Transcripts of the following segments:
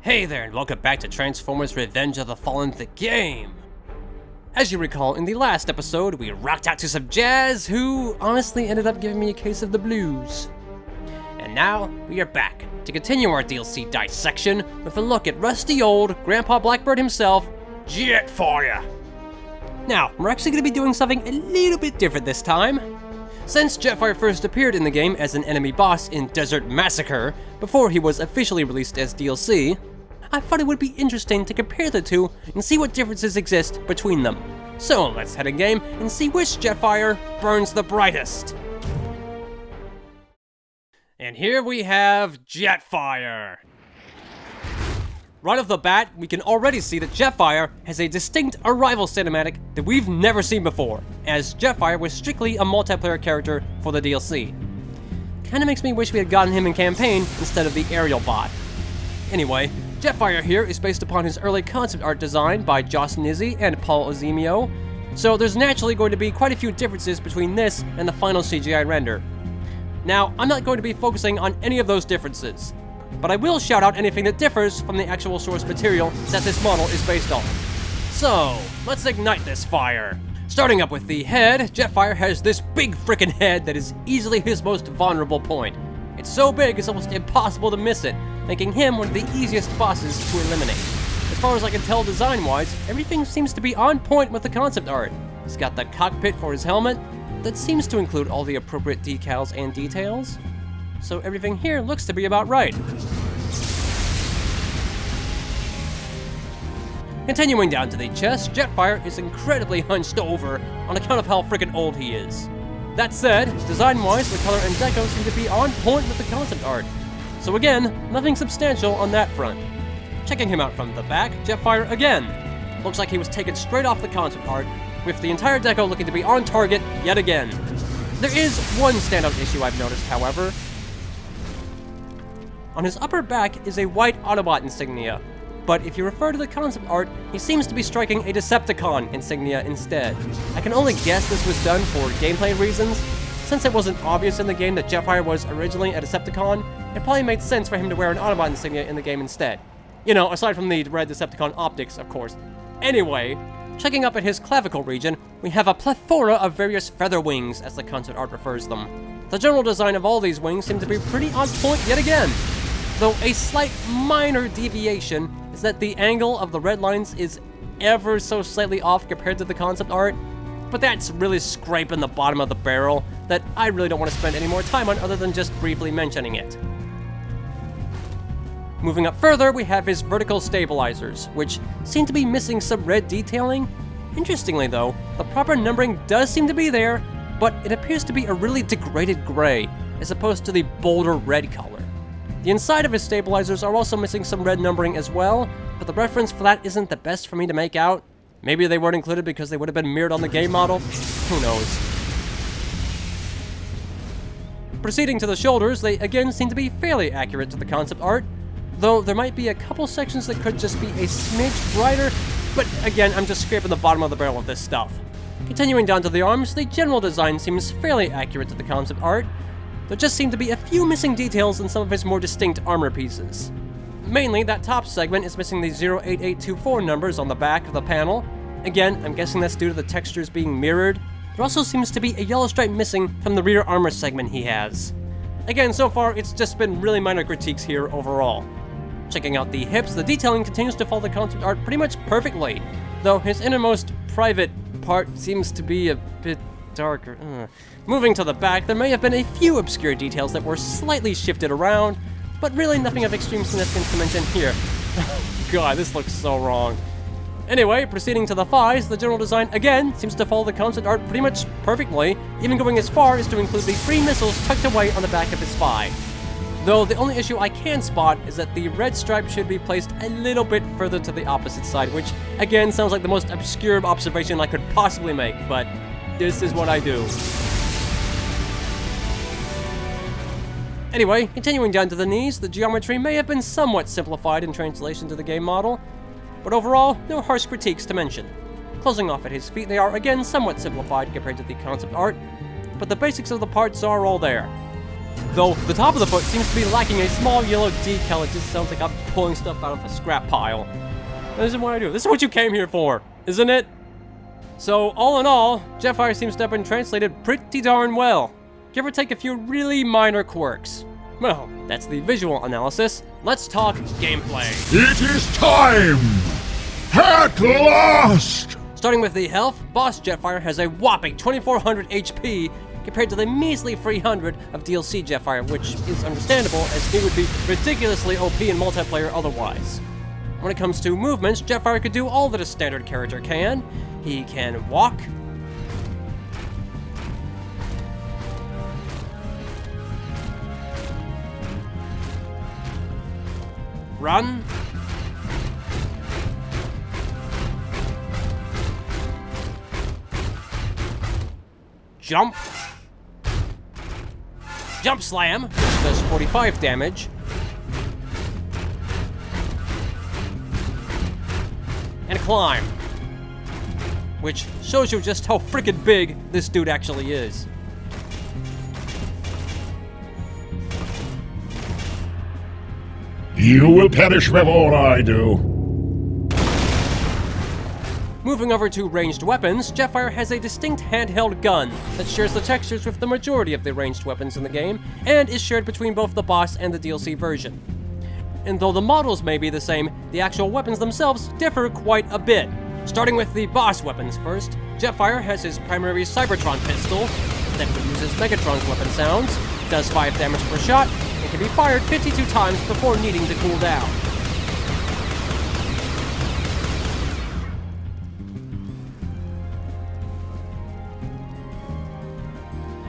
Hey there, and welcome back to Transformers Revenge of the Fallen, the game! As you recall, in the last episode, we rocked out to some jazz, who honestly ended up giving me a case of the blues. And now, we are back to continue our DLC Dissection with a look at rusty old Grandpa Blackbird himself, Jetfire! Now, we're actually going to be doing something a little bit different this time. Since Jetfire first appeared in the game as an enemy boss in Desert Massacre, before he was officially released as DLC, I thought it would be interesting to compare the two and see what differences exist between them. So let's head in game and see which Jetfire burns the brightest. And here we have Jetfire. Right off the bat, we can already see that Jetfire has a distinct arrival cinematic that we've never seen before, as Jetfire was strictly a multiplayer character for the DLC. Kinda makes me wish we had gotten him in campaign instead of the aerial bot. Anyway, Jetfire here is based upon his early concept art design by Joss Nizzi and Paul Ozemio, so there's naturally going to be quite a few differences between this and the final CGI render. Now, I'm not going to be focusing on any of those differences, but I will shout out anything that differs from the actual source material that this model is based on. So, let's ignite this fire. Starting up with the head, Jetfire has this big frickin' head that is easily his most vulnerable point. It's so big it's almost impossible to miss it, making him one of the easiest bosses to eliminate. As far as I can tell design-wise, everything seems to be on point with the concept art. He's got the cockpit for his helmet, that seems to include all the appropriate decals and details. So everything here looks to be about right. Continuing down to the chest, Jetfire is incredibly hunched over on account of how frickin' old he is. That said, design-wise, the color and deco seem to be on point with the concept art. So again, nothing substantial on that front. Checking him out from the back, Jetfire again. Looks like he was taken straight off the concept art, with the entire deco looking to be on target yet again. There is one standout issue I've noticed, however. On his upper back is a white Autobot insignia, but if you refer to the concept art, he seems to be striking a Decepticon insignia instead. I can only guess this was done for gameplay reasons. Since it wasn't obvious in the game that Jetfire was originally a Decepticon, it probably made sense for him to wear an Autobot insignia in the game instead. You know, aside from the red Decepticon optics, of course. Anyway, checking up at his clavicle region, we have a plethora of various feather wings, as the concept art refers them. The general design of all these wings seem to be pretty on point yet again, though a slight minor deviation is that the angle of the red lines is ever so slightly off compared to the concept art, but that's really scraping the bottom of the barrel that I really don't want to spend any more time on other than just briefly mentioning it. Moving up further, we have his vertical stabilizers, which seem to be missing some red detailing. Interestingly though, the proper numbering does seem to be there, but it appears to be a really degraded gray, as opposed to the bolder red color. The inside of his stabilizers are also missing some red numbering as well, but the reference for that isn't the best for me to make out. Maybe they weren't included because they would have been mirrored on the game model. Who knows? Proceeding to the shoulders, they again seem to be fairly accurate to the concept art, though there might be a couple sections that could just be a smidge brighter, but again, I'm just scraping the bottom of the barrel of this stuff. Continuing down to the arms, the general design seems fairly accurate to the concept art. There just seem to be a few missing details in some of his more distinct armor pieces. Mainly, that top segment is missing the 08824 numbers on the back of the panel. Again, I'm guessing that's due to the textures being mirrored. There also seems to be a yellow stripe missing from the rear armor segment he has. Again, so far, it's just been really minor critiques here overall. Checking out the hips, the detailing continues to follow the concept art pretty much perfectly, though his innermost private part seems to be a bit darker. Moving to the back, there may have been a few obscure details that were slightly shifted around, but really nothing of extreme significance to mention here. God, this looks so wrong. Anyway, proceeding to the thighs, the general design again seems to follow the concept art pretty much perfectly, even going as far as to include the 3 missiles tucked away on the back of his thigh. Though the only issue I can spot is that the red stripe should be placed a little bit further to the opposite side, which again sounds like the most obscure observation I could possibly make, but this is what I do. Anyway, continuing down to the knees, the geometry may have been somewhat simplified in translation to the game model, but overall, no harsh critiques to mention. Closing off at his feet, they are again somewhat simplified compared to the concept art, but the basics of the parts are all there. Though the top of the foot seems to be lacking a small yellow decal. It just sounds like I'm pulling stuff out of a scrap pile. This isn't what I do. This is what you came here for, isn't it? So, all in all, Jetfire seems to have been translated pretty darn well. Give or take a few really minor quirks. Well, that's the visual analysis. Let's talk gameplay. It is time! At last! Starting with the health, Boss Jetfire has a whopping 2400 HP compared to the measly 300 of DLC Jetfire, which is understandable as he would be ridiculously OP in multiplayer otherwise. When it comes to movements, Jetfire could do all that a standard character can. He can walk, run, jump, jump slam, which does 45 damage, and climb, which shows you just how freaking big this dude actually is. You will perish before I do. Moving over to ranged weapons, Jetfire has a distinct handheld gun that shares the textures with the majority of the ranged weapons in the game, and is shared between both the boss and the DLC version. And though the models may be the same, the actual weapons themselves differ quite a bit. Starting with the boss weapons first, Jetfire has his primary Cybertron pistol that uses Megatron's weapon sounds, does 5 damage per shot, and can be fired 52 times before needing to cool down.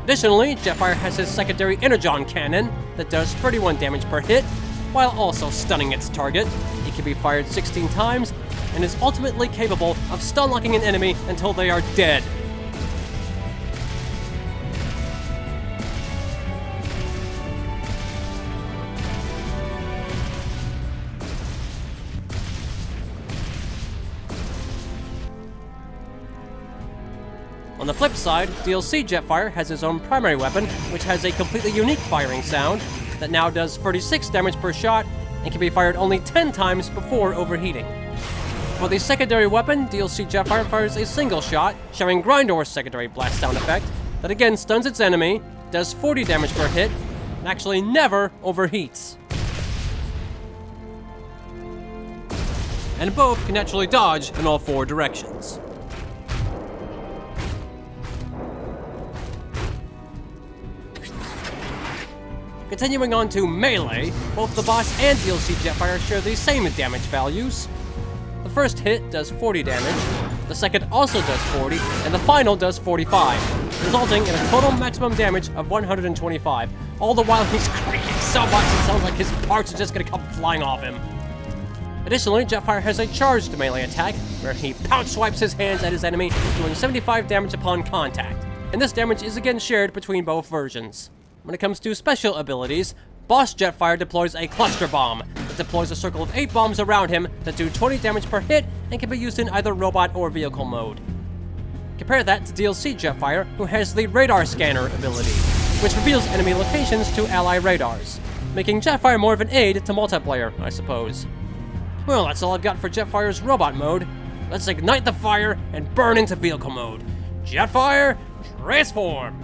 Additionally, Jetfire has his secondary Energon cannon that does 31 damage per hit, while also stunning its target. It can be fired 16 times, and is ultimately capable of stun-locking an enemy until they are dead. On the flip side, DLC Jetfire has his own primary weapon, which has a completely unique firing sound that now does 36 damage per shot and can be fired only 10 times before overheating. For the secondary weapon, DLC Jetfire fires a single shot, sharing Grindor's secondary blast sound effect that again stuns its enemy, does 40 damage per hit, and actually never overheats. And both can naturally dodge in all 4 directions. Continuing on to melee, both the boss and DLC Jetfire share the same damage values. The first hit does 40 damage, the second also does 40, and the final does 45, resulting in a total maximum damage of 125, all the while he's creaking so much it sounds like his parts are just gonna come flying off him. Additionally, Jetfire has a charged melee attack, where he pounce swipes his hands at his enemy, doing 75 damage upon contact, and this damage is again shared between both versions. When it comes to special abilities, Boss Jetfire deploys a cluster bomb that deploys a circle of 8 bombs around him that do 20 damage per hit and can be used in either robot or vehicle mode. Compare that to DLC Jetfire, who has the radar scanner ability, which reveals enemy locations to ally radars, making Jetfire more of an aid to multiplayer, I suppose. Well, that's all I've got for Jetfire's robot mode. Let's ignite the fire and burn into vehicle mode. Jetfire, transform!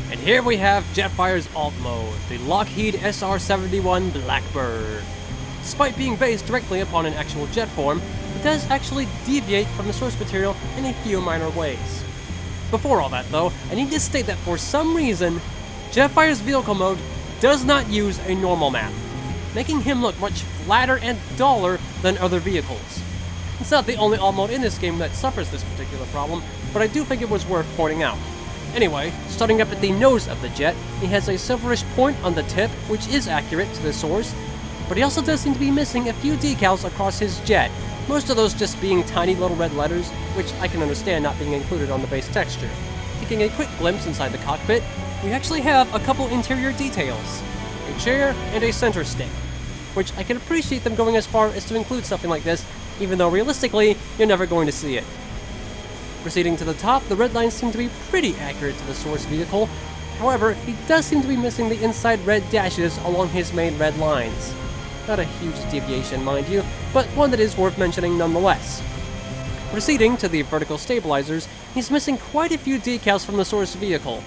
And here we have Jetfire's alt mode, the Lockheed SR-71 Blackbird. Despite being based directly upon an actual jet form, it does actually deviate from the source material in a few minor ways. Before all that though, I need to state that for some reason, Jetfire's vehicle mode does not use a normal map, making him look much flatter and duller than other vehicles. It's not the only alt mode in this game that suffers this particular problem, but I do think it was worth pointing out. Anyway, starting up at the nose of the jet, he has a silverish point on the tip, which is accurate to the source, but he also does seem to be missing a few decals across his jet, most of those just being tiny little red letters, which I can understand not being included on the base texture. Taking a quick glimpse inside the cockpit, we actually have a couple interior details, a chair and a center stick, which I can appreciate them going as far as to include something like this, even though realistically, you're never going to see it. Proceeding to the top, the red lines seem to be pretty accurate to the source vehicle. However, he does seem to be missing the inside red dashes along his main red lines. Not a huge deviation, mind you, but one that is worth mentioning nonetheless. Proceeding to the vertical stabilizers, he's missing quite a few decals from the source vehicle,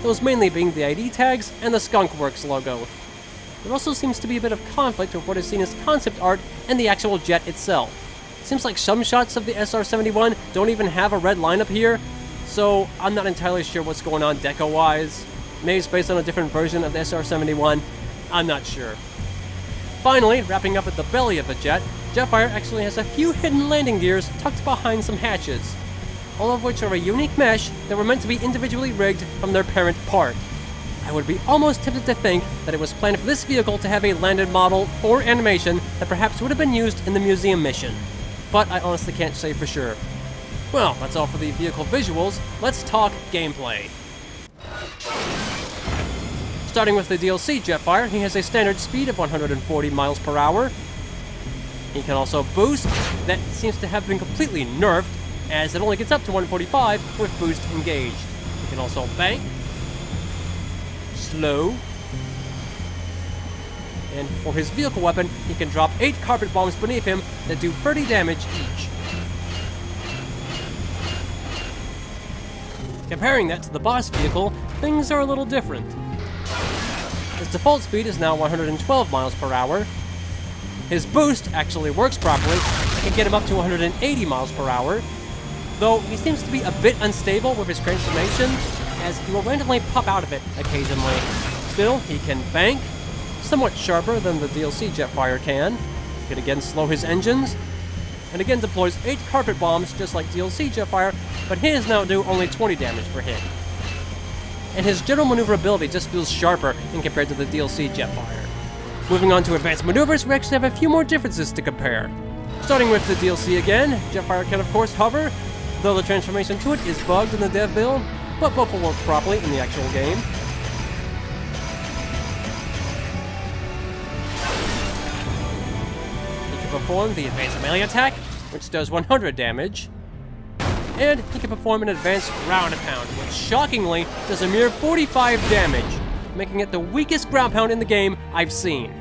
those mainly being the ID tags and the Skunk Works logo. There also seems to be a bit of conflict with what is seen as concept art and the actual jet itself. Seems like some shots of the SR-71 don't even have a red line up here, so I'm not entirely sure what's going on deco-wise. Maybe it's based on a different version of the SR-71, I'm not sure. Finally, wrapping up at the belly of the jet, Jetfire actually has a few hidden landing gears tucked behind some hatches, all of which are a unique mesh that were meant to be individually rigged from their parent part. I would be almost tempted to think that it was planned for this vehicle to have a landed model or animation that perhaps would have been used in the museum mission, but I honestly can't say for sure. Well, that's all for the vehicle visuals. Let's talk gameplay. Starting with the DLC Jetfire, he has a standard speed of 140 miles per hour. He can also boost. That seems to have been completely nerfed, as it only gets up to 145 with boost engaged. He can also bank, slow, and for his vehicle weapon, he can drop 8 carpet bombs beneath him that do 30 damage each. Comparing that to the boss vehicle, things are a little different. His default speed is now 112 miles per hour. His boost actually works properly and can get him up to 180 miles per hour, though he seems to be a bit unstable with his transformation, as he will randomly pop out of it occasionally. Still, he can bank, somewhat sharper than the DLC Jetfire can. He can again slow his engines, and again deploys 8 carpet bombs just like DLC Jetfire, but his now do only 20 damage per hit. And his general maneuverability just feels sharper in compared to the DLC Jetfire. Moving on to advanced maneuvers, we actually have a few more differences to compare. Starting with the DLC again, Jetfire can of course hover, though the transformation to it is bugged in the dev build, but both will work properly in the actual game. He can perform the advanced melee attack, which does 100 damage. And he can perform an advanced ground pound, which shockingly does a mere 45 damage, making it the weakest ground pound in the game I've seen.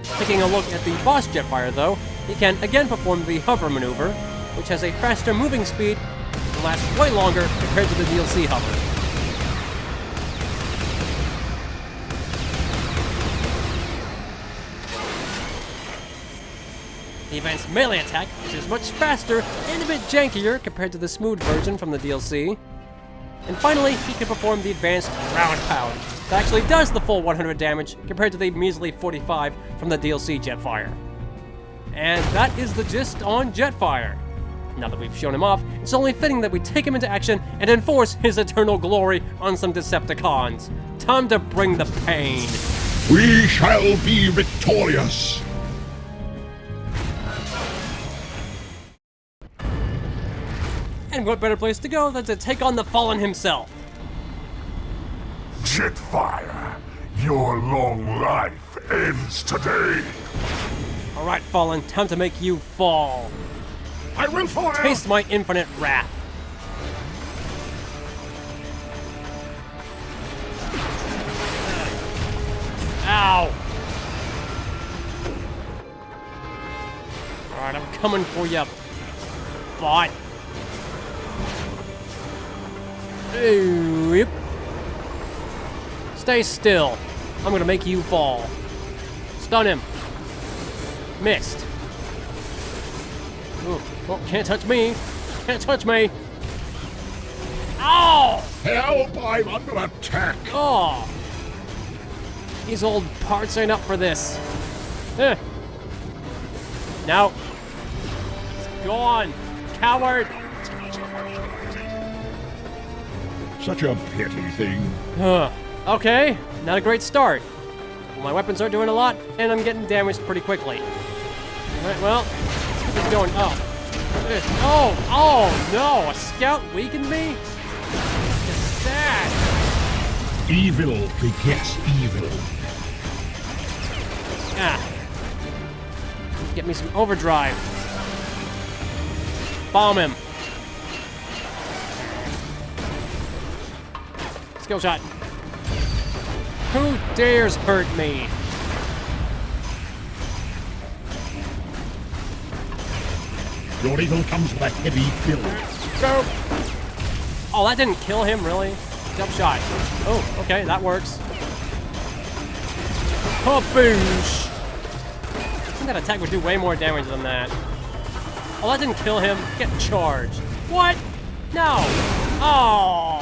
Taking a look at the boss Jetfire though, he can again perform the hover maneuver, which has a faster moving speed and lasts way longer compared to the DLC hover. The advanced melee attack, which is much faster and a bit jankier compared to the smooth version from the DLC. And finally, he can perform the advanced ground pound, that actually does the full 100 damage compared to the measly 45 from the DLC Jetfire. And that is the gist on Jetfire. Now that we've shown him off, it's only fitting that we take him into action and enforce his eternal glory on some Decepticons. Time to bring the pain. We shall be victorious. And what better place to go than to take on the Fallen himself? Jetfire, your long life ends today. Alright, Fallen, time to make you fall. I will fire. Taste my infinite wrath. Ow! Alright, I'm coming for you, bot. Yep. Stay still. I'm gonna make you fall. Stun him. Missed. Ooh. Oh, can't touch me. Can't touch me. Ow! Help, I'm under attack. Oh. These old parts ain't up for this. No. Go on, coward. Such a pity thing. Okay, not a great start. My weapons are doing a lot, and I'm getting damaged pretty quickly. Alright, well, let's keep this going. Oh no, a scout weakened me? It's sad. Evil begets evil. Get me some overdrive. Bomb him. Skill shot. Who dares hurt me? Your evil comes with a heavy bill. Go! Oh, that didn't kill him, really? Jump shot. Oh, okay, that works. Kaboosh! I think that attack would do way more damage than that. Oh, that didn't kill him. Get charged. What? No! Oh!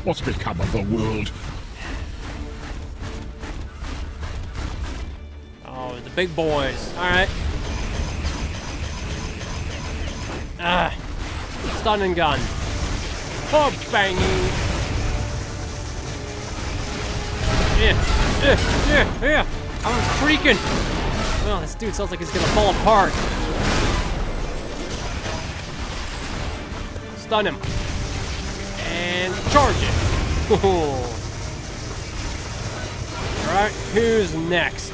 What's become of the world? Oh, the big boys. Alright. Ah. Stun and gun. Oh, bangy. Yeah. I'm freaking. Well, this dude sounds like he's gonna fall apart. Stun him. And charge it. Alright, who's next?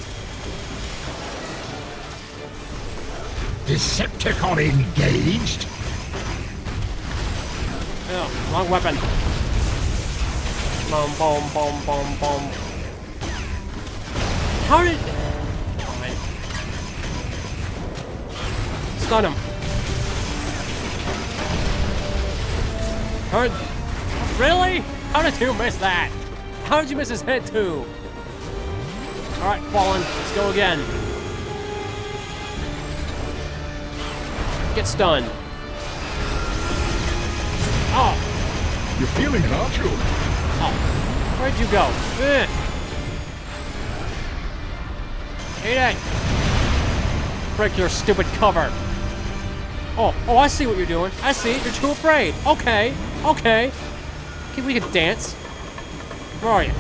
Decepticon engaged? Oh, wrong weapon. Boom, boom, boom, boom, boom. How did... Fine. Stun him. Hurt. Really? How did you miss that? How did you miss his head too? Alright, Fallen. Let's go again. Get stunned. Oh. You're feeling it, aren't you? Oh. Where'd you go? Eat it. Break your stupid cover. Oh, I see what you're doing. I see it. You're too afraid. Okay. Okay, we can dance. Where are you?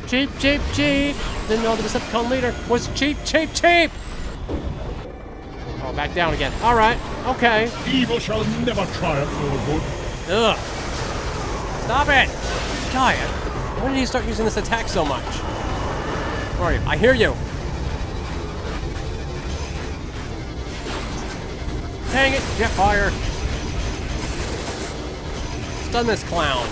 Cheap. Didn't know the Decepticon leader was cheap. Oh, back down again. All right. Okay. Evil shall never triumph over good. Ugh. Stop it. Giant. When did he start using this attack so much? Where are you? I hear you. Dang it. Jetfire. Stun this clown.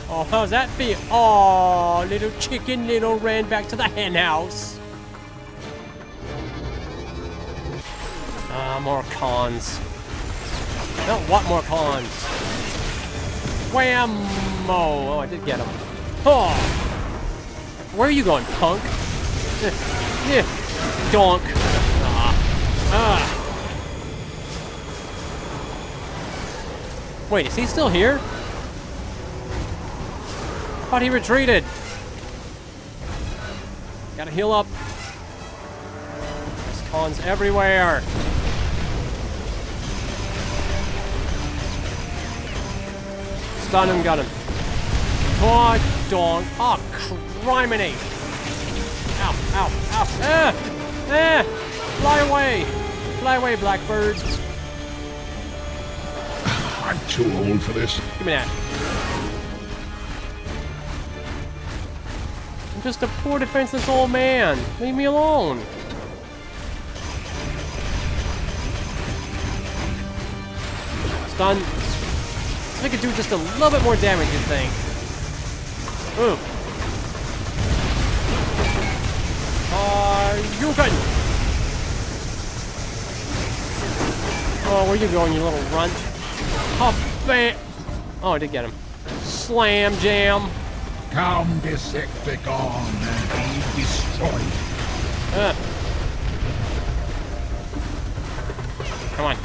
Oh, how's that feel? Oh, little chicken little ran back to the hen house. More cons. I don't want more cons. Whammo! Oh, I did get him. Oh! Where are you going, punk? Donk. Wait, is he still here? I thought he retreated. Gotta heal up. There's cons everywhere. Stun him, got him. Oh, donk. Oh, criminy. Ow. Fly away, Blackbird. I'm too old for this. Give me that. I'm just a poor defenseless old man. Leave me alone. Stun. I could do just a little bit more damage, you'd think. Ooh. You can. Oh, where you going, you little runt? Oh, bam. Oh, I did get him. Slam jam. Come, Decepticon, and be destroyed. Come on.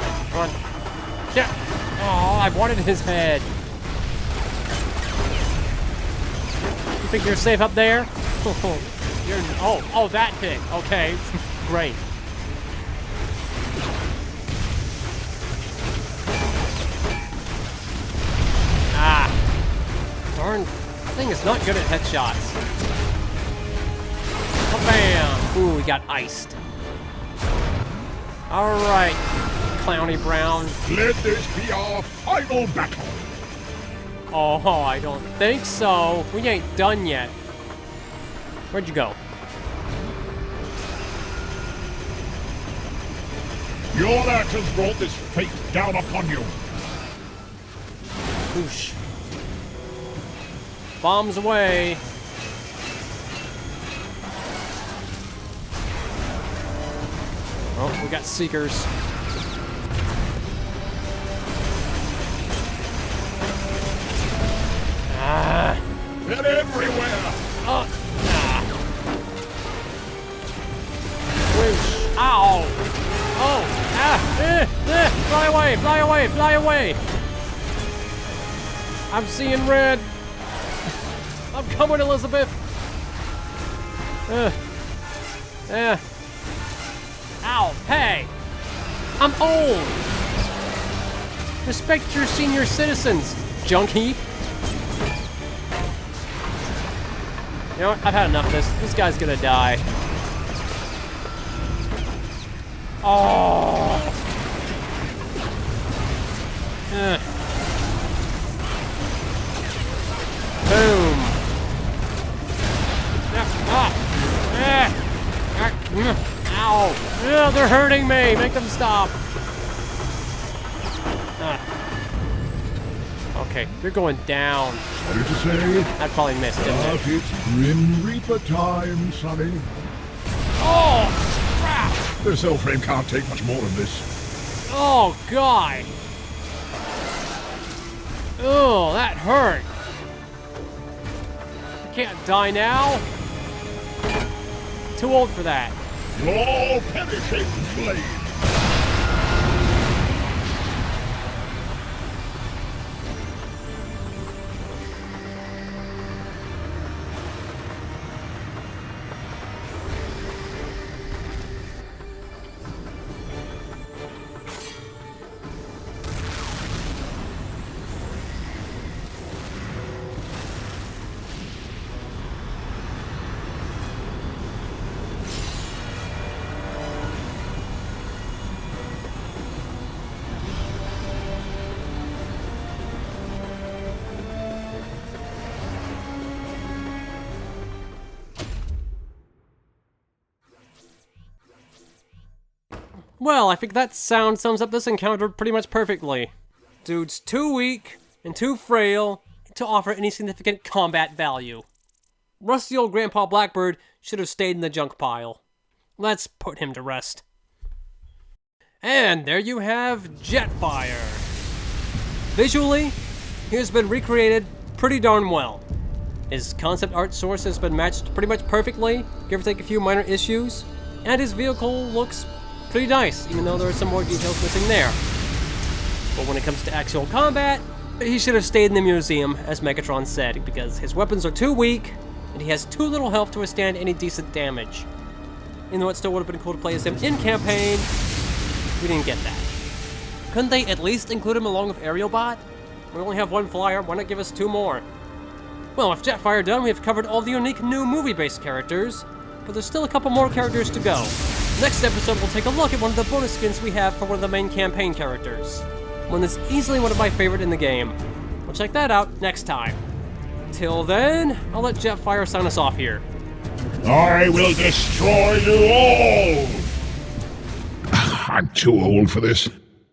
Yeah. Oh, I wanted his head. You think you're safe up there? Oh, that thing. Okay, great. Darn thing is not good at headshots. Oh, bam! Ooh, we got iced. All right, Clowny Brown. Let this be our final battle. Oh, I don't think so. We ain't done yet. Where'd you go? Your act has brought this fate down upon you. Whoosh. Bombs away. Oh, we got Seekers. Ah. They're everywhere. Whoosh. Ow. Oh. Ah. Fly away, fly away, fly away. I'm seeing red. I'm coming, Elizabeth. Ow, hey. I'm old. Respect your senior citizens, junkie. You know what? I've had enough of this. This guy's gonna die. Oh. Boom. Ow. Yeah, they're hurting me. Make them stop. Okay, you're going down. What did you say? I probably missed it. But it's Grim Reaper time, Sonny. Oh, crap. The cell frame can't take much more of this. Oh, God. Oh, that hurt. I can't die now. Too old for that. You'll all perish in flames. Well, I think that sound sums up this encounter pretty much perfectly. Dude's too weak and too frail to offer any significant combat value. Rusty old Grandpa Blackbird should have stayed in the junk pile. Let's put him to rest. And there you have Jetfire. Visually, he has been recreated pretty darn well. His concept art source has been matched pretty much perfectly, give or take a few minor issues, and his vehicle looks pretty nice, even though there are some more details missing there. But when it comes to actual combat, he should have stayed in the museum, as Megatron said, because his weapons are too weak, and he has too little health to withstand any decent damage. Even though it still would have been cool to play as him in campaign, we didn't get that. Couldn't they at least include him along with Aerialbot? We only have one flyer, why not give us two more? Well, with Jetfire done, we have covered all the unique new movie-based characters, but there's still a couple more characters to go. Next episode, we'll take a look at one of the bonus skins we have for one of the main campaign characters. One that's easily one of my favorite in the game. We'll check that out next time. Till then, I'll let Jetfire sign us off here. I will destroy you all! I'm too old for this.